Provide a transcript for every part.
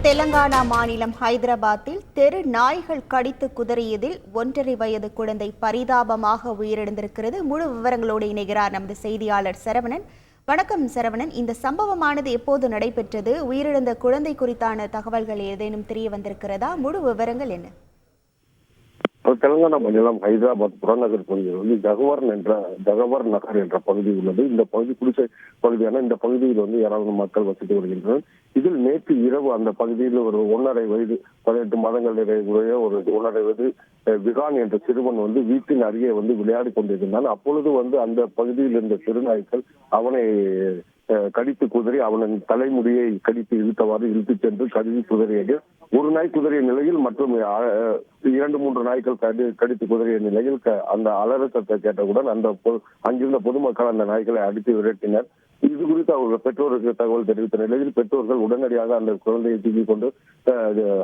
தெலங்கானா மாநிலம் ஹைதராபாத்தில் தெரு நாய்கள் கடித்து குதறியதில் 1.5 வயது குழந்தை பரிதாபமாக உயிரிழந்திருக்கிறது. முழு விவரங்களோடு இணைகிறார் நமது செய்தியாளர் சரவணன். வணக்கம் சரவணன், இந்த சம்பவமானது எப்போது நடைபெற்றது? உயிரிழந்த குழந்தை குறித்தான தகவல்கள் ஏதேனும் தெரிய வந்திருக்கிறதா? முழு விவரங்கள் என்ன? தெலுங்கானா மாநிலம் ஹைதராபாத் புறநகர் பகுதியில் வந்து ஜகவர் நகர் என்ற பகுதி உள்ளது. இந்த பகுதி குடிசை பகுதியான இந்த பகுதியில் வந்து ஏராளமான மக்கள் வசித்து வருகின்றனர். இதில் நேற்று இரவு அந்த பகுதியில் ஒரு 1.5 வயது 18 மாதங்கள் நிறைய ஒரு 1.5 வயது விகான் என்ற சிறுவன் வந்து வீட்டின் அருகே வந்து விளையாடி கொண்டிருந்தான். அப்பொழுது வந்து அந்த பகுதியில் இருந்த சிறுநாய்கள் அவனை கடித்து குதறி அவனின் தலைமுடியை கடித்து இழுத்து சென்று கடித்து குதறியது. ஒரு நாய் குதறிய நிலையில் மற்றும் 2-3 நாய்கள் கடித்து குதறிய நிலையில் அந்த அலறத்தை கேட்டவுடன் அங்கிருந்த பொதுமக்கள் அந்த நாய்களை அடித்து விரட்டினர். இது குறித்து அவர்கள் பெற்றோருக்கு தகவல் தெரிவித்த நிலையில் பெற்றோர்கள் உடனடியாக அந்த குழந்தையை தூக்கிக் கொண்டு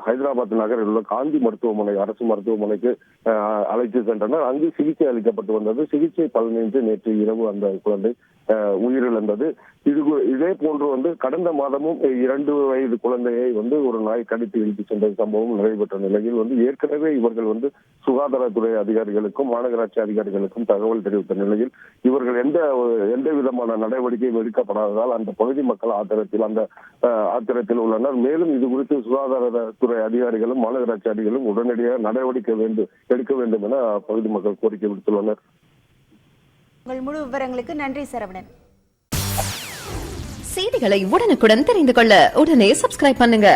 ஹைதராபாத் நகரில் உள்ள காந்தி மருத்துவமனை அரசு மருத்துவமனைக்கு அழைத்து சென்றனர். அங்கு சிகிச்சை அளிக்கப்பட்டு வந்தது. சிகிச்சை பலனின்றி நேற்று இரவு அந்த குழந்தை உயிரிழந்தது. இதே போன்று வந்து கடந்த மாதமும் 2 வயது குழந்தையை வந்து ஒரு நாய் கடித்து இழுத்து சென்ற சம்பவம் நடைபெற்ற நிலையில் வந்து ஏற்கனவே இவர்கள் வந்து சுகாதாரத்துறை அதிகாரிகளுக்கும் மாநகராட்சி அதிகாரிகளுக்கும் தகவல் தெரிவித்த நிலையில் இவர்கள் எந்த விதமான நடவடிக்கையும் எடுக்கப்படாததால் அந்த பகுதி மக்கள் ஆத்திரத்தில் உள்ளனர். மேலும் இது குறித்து சுகாதாரத்துறை அதிகாரிகளும் மாநகராட்சி அதிகாரிகளும் உடனடியாக நடவடிக்கை எடுக்க வேண்டும் என பகுதி மக்கள் கோரிக்கை விடுத்துள்ளனர். உங்கள் முழு விவரங்களுக்கு நன்றி சரவணன். செய்திகளை உடனுக்குடன் தெரிந்து கொள்ள உடனே சப்ஸ்கிரைப் பண்ணுங்க.